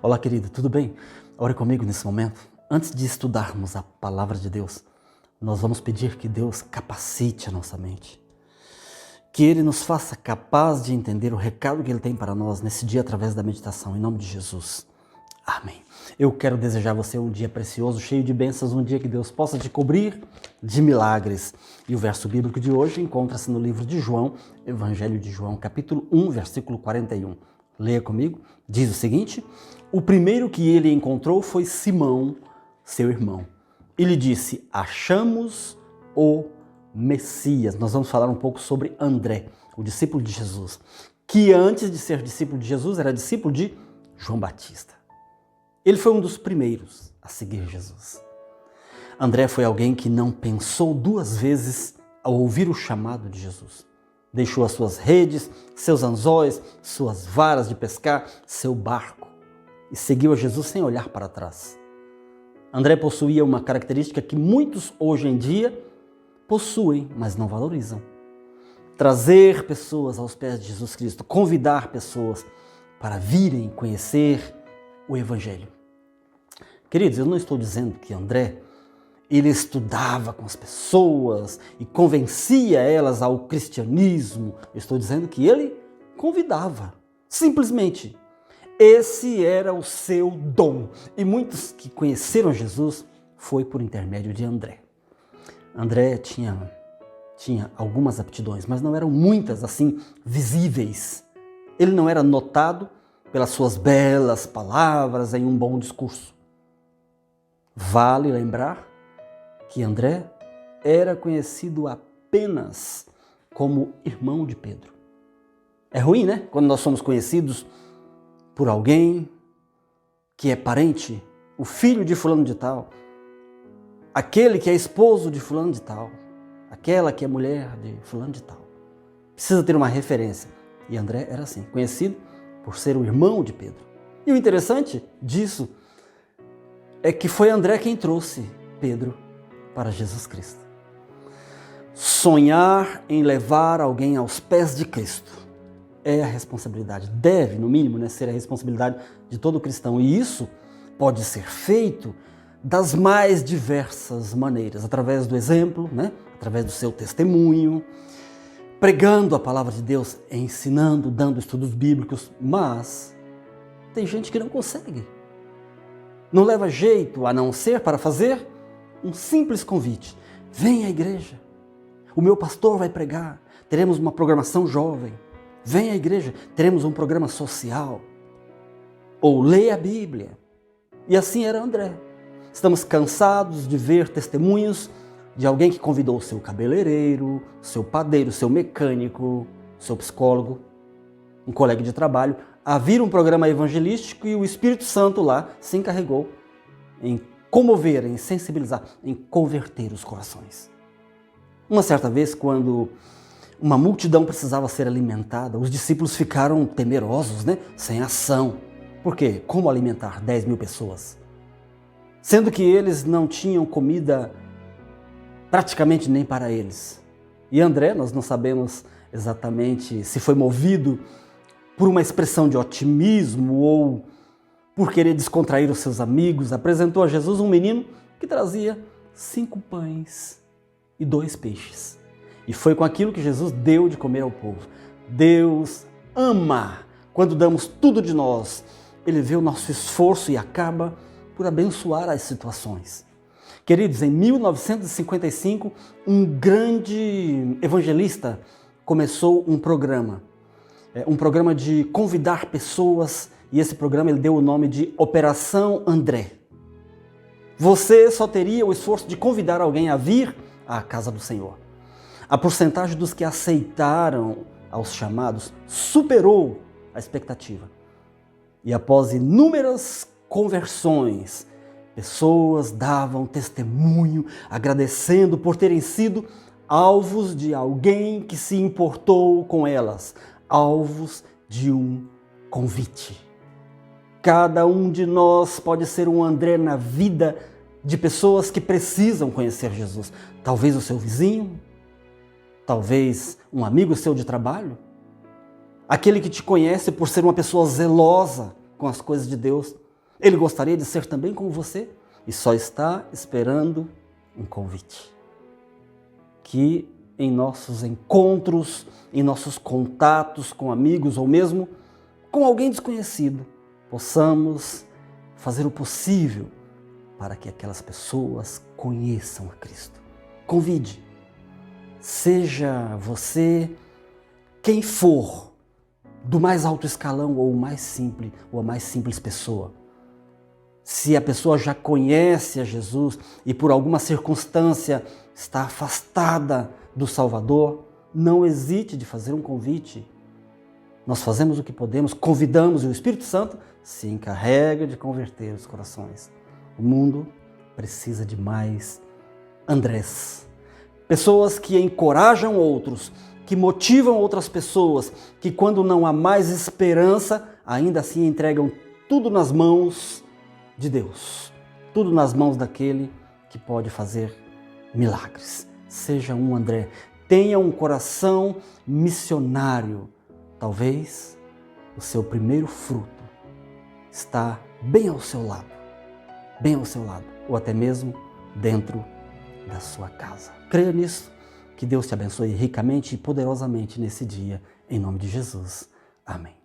Olá, querido, tudo bem? Ore comigo nesse momento. Antes de estudarmos a palavra de Deus, nós vamos pedir que Deus capacite a nossa mente. Que Ele nos faça capaz de entender o recado que Ele tem para nós nesse dia através da meditação, em nome de Jesus. Amém. Eu quero desejar a você um dia precioso, cheio de bênçãos, um dia que Deus possa te cobrir de milagres. E o verso bíblico de hoje encontra-se no livro de João, Evangelho de João, capítulo 1, versículo 41. Leia comigo. Diz o seguinte: o primeiro que ele encontrou foi Simão, seu irmão. Ele disse: achamos o Messias. Nós vamos falar um pouco sobre André, o discípulo de Jesus, que antes de ser discípulo de Jesus era discípulo de João Batista. Ele foi um dos primeiros a seguir Jesus. André foi alguém que não pensou duas vezes ao ouvir o chamado de Jesus. Deixou as suas redes, seus anzóis, suas varas de pescar, seu barco e seguiu a Jesus sem olhar para trás. André possuía uma característica que muitos hoje em dia possuem, mas não valorizam. Trazer pessoas aos pés de Jesus Cristo, convidar pessoas para virem conhecer o Evangelho. Queridos, eu não estou dizendo que André ele estudava com as pessoas e convencia elas ao cristianismo. Eu estou dizendo que ele convidava, simplesmente. Esse era o seu dom. E muitos que conheceram Jesus foi por intermédio de André. André tinha algumas aptidões, mas não eram muitas assim visíveis. Ele não era notado pelas suas belas palavras em um bom discurso. Vale lembrar que André era conhecido apenas como irmão de Pedro. É ruim, né? Quando nós somos conhecidos por alguém que é parente, o filho de fulano de tal, aquele que é esposo de fulano de tal, aquela que é mulher de fulano de tal. Precisa ter uma referência. E André era assim, conhecido por ser o irmão de Pedro. E o interessante disso é que foi André quem trouxe Pedro para Jesus Cristo. Sonhar em levar alguém aos pés de Cristo é a responsabilidade, deve, no mínimo, ser a responsabilidade de todo cristão. E isso pode ser feito das mais diversas maneiras, através do exemplo, através do seu testemunho, pregando a palavra de Deus, ensinando, dando estudos bíblicos, mas tem gente que não consegue. Não leva jeito a não ser para fazer um simples convite. Vem à igreja, o meu pastor vai pregar, teremos uma programação jovem. Vem à igreja, teremos um programa social. Ou leia a Bíblia. E assim era André. Estamos cansados de ver testemunhos de alguém que convidou o seu cabeleireiro, seu padeiro, seu mecânico, seu psicólogo, um colega de trabalho, a vir um programa evangelístico e o Espírito Santo lá se encarregou em comover, em sensibilizar, em converter os corações. Uma certa vez, quando uma multidão precisava ser alimentada, os discípulos ficaram temerosos, sem ação. Por quê? Como alimentar 10 mil pessoas? Sendo que eles não tinham comida praticamente nem para eles. E André, nós não sabemos exatamente se foi movido por uma expressão de otimismo ou por querer descontrair os seus amigos, apresentou a Jesus um menino que trazia 5 pães e 2 peixes. E foi com aquilo que Jesus deu de comer ao povo. Deus ama quando damos tudo de nós. Ele vê o nosso esforço e acaba por abençoar as situações. Queridos, em 1955, um grande evangelista começou um programa de convidar pessoas, e esse programa ele deu o nome de Operação André. Você só teria o esforço de convidar alguém a vir à casa do Senhor. A porcentagem dos que aceitaram aos chamados superou a expectativa. E após inúmeras conversões, pessoas davam testemunho, agradecendo por terem sido alvos de alguém que se importou com elas, alvos de um convite. Cada um de nós pode ser um André na vida de pessoas que precisam conhecer Jesus. Talvez o seu vizinho, talvez um amigo seu de trabalho, aquele que te conhece por ser uma pessoa zelosa com as coisas de Deus, Ele gostaria de ser também como você e só está esperando um convite. Que em nossos encontros, em nossos contatos com amigos ou mesmo com alguém desconhecido, possamos fazer o possível para que aquelas pessoas conheçam a Cristo. Convide. Seja você quem for, do mais alto escalão ou a mais simples pessoa. Se a pessoa já conhece a Jesus e por alguma circunstância está afastada do Salvador, não hesite de fazer um convite. Nós fazemos o que podemos, convidamos e o Espírito Santo se encarrega de converter os corações. O mundo precisa de mais Andrés. Pessoas que encorajam outros, que motivam outras pessoas, que quando não há mais esperança, ainda assim entregam tudo nas mãos de Deus. Tudo nas mãos daquele que pode fazer milagres. Seja um André. Tenha um coração missionário. Talvez o seu primeiro fruto está bem ao seu lado. Bem ao seu lado. Ou até mesmo dentro da sua casa. Creia nisso. Que Deus te abençoe ricamente e poderosamente nesse dia. Em nome de Jesus. Amém.